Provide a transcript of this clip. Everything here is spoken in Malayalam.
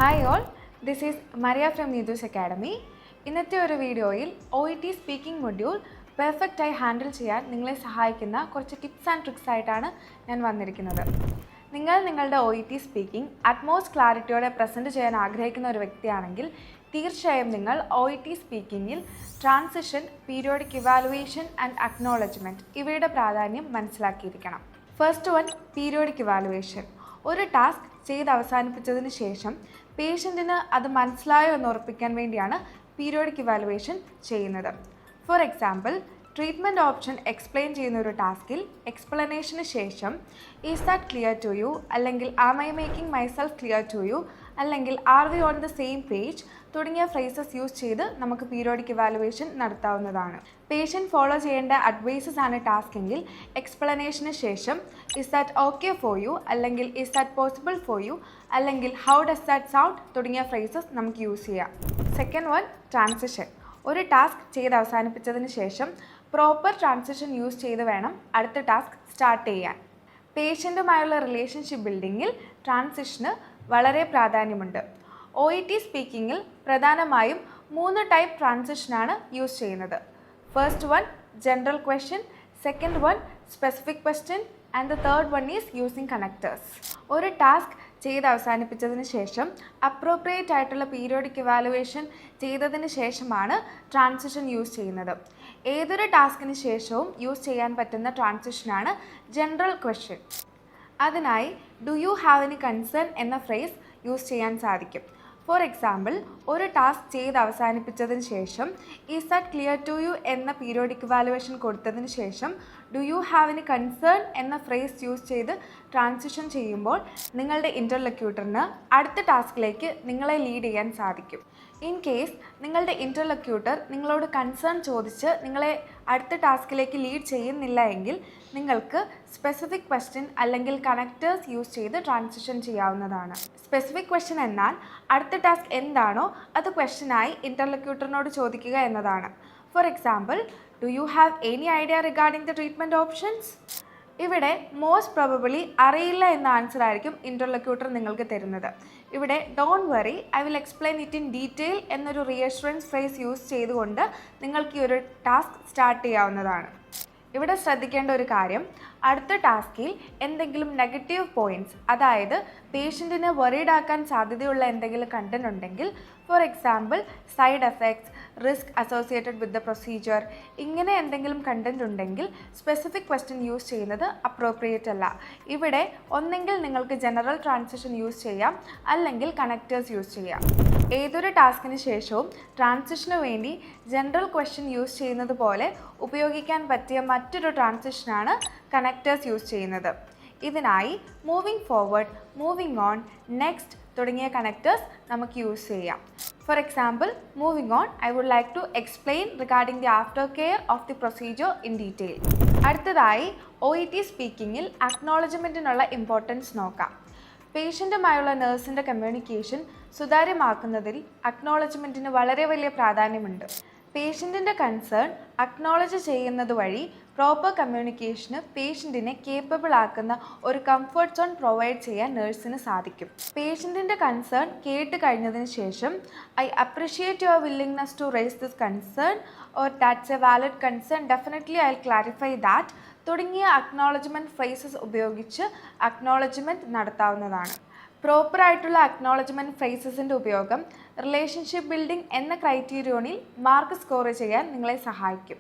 Hi all, this is Maria from Nidhu's Academy. ഇന്നത്തെ ഒരു വീഡിയോയിൽ OET സ്പീക്കിംഗ് മൊഡ്യൂൾ പെർഫെക്റ്റായി ഹാൻഡിൽ ചെയ്യാൻ നിങ്ങളെ സഹായിക്കുന്ന കുറച്ച് ടിപ്സ് ആൻഡ് ട്രിക്സ് ആയിട്ടാണ് ഞാൻ വന്നിരിക്കുന്നത്. നിങ്ങൾ നിങ്ങളുടെ OET സ്പീക്കിംഗ് അറ്റ്മോസ്റ്റ് ക്ലാരിറ്റിയോടെ പ്രസൻറ്റ് ചെയ്യാൻ ആഗ്രഹിക്കുന്ന ഒരു വ്യക്തിയാണെങ്കിൽ തീർച്ചയായും നിങ്ങൾ OET സ്പീക്കിങ്ങിൽ transition, periodic evaluation and acknowledgement ഇവയുടെ പ്രാധാന്യം മനസ്സിലാക്കിയിരിക്കണം. First one, periodic evaluation. ഒരു ടാസ്ക് ചെയ്ത് അവസാനിപ്പിച്ചതിന് ശേഷം പേഷ്യൻറ്റിന് അത് മനസ്സിലായോ എന്ന് ഉറപ്പിക്കാൻ വേണ്ടിയാണ് പീരിയോഡിക് ഇവാലുവേഷൻ ചെയ്യുന്നത്. For example, treatment option explain ചെയ്യുന്ന ഒരു ടാസ്കിൽ എക്സ്പ്ലനേഷന് ശേഷം is that clear to you, അല്ലെങ്കിൽ am I making myself clear to you, അല്ലെങ്കിൽ are we on the same page തുടങ്ങിയ ഫ്രേസസ് യൂസ് ചെയ്ത് നമുക്ക് പീരിയോഡിക് ഇവാലുവേഷൻ നടത്താവുന്നതാണ്. പേഷ്യൻറ്റ് ഫോളോ ചെയ്യേണ്ട അഡ്വൈസസ് ആണ് ടാസ്ക് എങ്കിൽ എക്സ്പ്ലനേഷന് ശേഷം is that okay for you, അല്ലെങ്കിൽ is that possible for you, അല്ലെങ്കിൽ ഹൗ ഡസ് ദാറ്റ് സൗണ്ട് തുടങ്ങിയ ഫ്രേസസ് നമുക്ക് യൂസ് ചെയ്യാം. Second one, transition. ഒരു ടാസ്ക് ചെയ്ത് അവസാനിപ്പിച്ചതിന് ശേഷം പ്രോപ്പർ ട്രാൻസിഷൻ യൂസ് ചെയ്ത് വേണം അടുത്ത ടാസ്ക് സ്റ്റാർട്ട് ചെയ്യാൻ. പേഷ്യൻറ്റുമായുള്ള റിലേഷൻഷിപ്പ് ബിൽഡിങ്ങിൽ ട്രാൻസിഷന് വളരെ പ്രാധാന്യമുണ്ട്. OET സ്പീക്കിങ്ങിൽ പ്രധാനമായും 3 ടൈപ്പ് ട്രാൻസിഷനാണ് യൂസ് ചെയ്യുന്നത്. First one, general question. Second one, specific question. And the third one is using connectors. ഒരു ടാസ്ക് ചെയ്ത് അവസാനിപ്പിച്ചതിന് ശേഷം അപ്രോപ്രിയേറ്റ് ആയിട്ടുള്ള പീരിയോഡിക് ഇവാലുവേഷൻ ചെയ്തതിന് ശേഷമാണ് ട്രാൻസിഷൻ യൂസ് ചെയ്യുന്നത്. ഏതൊരു ടാസ്കിന് ശേഷവും യൂസ് ചെയ്യാൻ പറ്റുന്ന ട്രാൻസിഷനാണ് ജനറൽ ക്വസ്റ്റ്യൻ. അതിനായി do you have any concern എന്ന ഫ്രേസ് യൂസ് ചെയ്യാൻ സാധിക്കും. ഫോർ എക്സാമ്പിൾ, ഒരു ടാസ്ക് ചെയ്ത് അവസാനിപ്പിച്ചതിന് ശേഷം is that clear to you എന്ന പീരിയോഡിക് ഇവാലുവേഷൻ കൊടുത്തതിന് ശേഷം do you have any concern എന്ന ഫ്രേസ് യൂസ് ചെയ്ത് ട്രാൻസിഷൻ ചെയ്യുമ്പോൾ നിങ്ങളുടെ ഇൻ്റർലക്യൂട്ടറിന് അടുത്ത ടാസ്കിലേക്ക് നിങ്ങളെ ലീഡ് ചെയ്യാൻ സാധിക്കും. ഇൻ കേസ് നിങ്ങളുടെ ഇൻ്റർലക്യൂട്ടർ നിങ്ങളോട് കൺസേൺ ചോദിച്ച് നിങ്ങളെ അടുത്ത ടാസ്കിലേക്ക് ലീഡ് ചെയ്യുന്നില്ല എങ്കിൽ നിങ്ങൾക്ക് സ്പെസിഫിക് ക്വസ്റ്റ്യൻ അല്ലെങ്കിൽ കണക്ടേഴ്സ് യൂസ് ചെയ്ത് ട്രാൻസിഷൻ ചെയ്യാവുന്നതാണ്. സ്പെസിഫിക് ക്വസ്റ്റ്യൻ എന്നാൽ അടുത്ത ടാസ്ക് എന്താണോ അത് ക്വസ്റ്റ്യനായി ഇൻ്റർലക്യൂട്ടറിനോട് ചോദിക്കുക എന്നതാണ്. For example, do you have any idea regarding the treatment options? ഇവിടെ മോസ്റ്റ് പ്രോബബിളി അറിയില്ല എന്ന ആൻസർ ആയിരിക്കും ഇൻ്റർലക്യൂട്ടർ നിങ്ങൾക്ക് തരുന്നത്. ഇവിടെ don't worry, I will explain it in detail എന്നൊരു റിയഷുറൻസ് ഫ്രേസ് യൂസ് ചെയ്തുകൊണ്ട് നിങ്ങൾക്ക് ഈ ഒരു ടാസ്ക് സ്റ്റാർട്ട് ചെയ്യാവുന്നതാണ്. ഇവിടെ ശ്രദ്ധിക്കേണ്ട ഒരു കാര്യം, അടുത്ത ടാസ്കിൽ എന്തെങ്കിലും നെഗറ്റീവ് പോയിൻറ്റ്സ്, അതായത് പേഷ്യൻറ്റിനെ വറീഡ് ആക്കാൻ സാധ്യതയുള്ള എന്തെങ്കിലും കണ്ടന്റ് ഉണ്ടെങ്കിൽ, for example side effects, risk associated with the procedure, ഇങ്ങനെ എന്തെങ്കിലും കണ്ടന്റ് ഉണ്ടെങ്കിൽ സ്പെസിഫിക് ക്വസ്റ്റ്യൻ യൂസ് ചെയ്യുന്നത് അപ്രോപ്രിയേറ്റ് അല്ല. ഇവിടെ ഒന്നെങ്കിൽ നിങ്ങൾക്ക് ജനറൽ ട്രാൻസിഷൻ യൂസ് ചെയ്യാം, അല്ലെങ്കിൽ കണക്ടേഴ്സ് യൂസ് ചെയ്യാം. ഏതൊരു ടാസ്കിന് ശേഷവും ട്രാൻസിഷന് വേണ്ടി ജനറൽ ക്വസ്റ്റ്യൻ യൂസ് ചെയ്യുന്നത് പോലെ ഉപയോഗിക്കാൻ പറ്റിയ മറ്റൊരു ട്രാൻസിഷനാണ് കണക്ടേഴ്സ് യൂസ് ചെയ്യുന്നത്. ഇതിനായി moving forward, moving on, next തുടങ്ങിയ കണക്ടേഴ്സ് നമുക്ക് യൂസ് ചെയ്യാം. For example, moving on, I would like to explain regarding the after care of the procedure in detail. അടുത്തതായി OET സ്പീക്കിങ്ങിൽ അക്നോളജ്മെൻറ്റിനുള്ള ഇമ്പോർട്ടൻസ് നോക്കാം. പേഷ്യൻറ്റുമായുള്ള നഴ്സിൻ്റെ കമ്മ്യൂണിക്കേഷൻ സുതാര്യമാക്കുന്നതിൽ അക്നോളജ്മെൻറ്റിന് വളരെ വലിയ പ്രാധാന്യമുണ്ട്. പേഷ്യൻറ്റിൻ്റെ കൺസേൺ അക്നോളജ് ചെയ്യുന്നത് വഴി പ്രോപ്പർ കമ്മ്യൂണിക്കേഷന് പേഷ്യൻറ്റിനെ കേപ്പബിൾ ആക്കുന്ന ഒരു കംഫർട്ട് സോൺ പ്രൊവൈഡ് ചെയ്യാൻ നഴ്സിന് സാധിക്കും. പേഷ്യൻറ്റിൻ്റെ കൺസേൺ കേട്ട് കഴിഞ്ഞതിന് ശേഷം I appreciate your willingness to raise this concern, or that's a valid concern, definitely I will clarify that തുടങ്ങിയ അക്നോളജ്മെൻറ്റ് ഫ്രേസസ് ഉപയോഗിച്ച് അക്നോളജ്മെൻറ്റ് നടത്താവുന്നതാണ്. പ്രോപ്പറായിട്ടുള്ള അക്നോളജ്മെൻറ്റ് ഫ്രേസസിൻ്റെ ഉപയോഗം റിലേഷൻഷിപ്പ് ബിൽഡിംഗ് എന്ന ക്രൈറ്റീരിയോണിൽ മാർക്ക് സ്കോർ ചെയ്യാൻ നിങ്ങളെ സഹായിക്കും.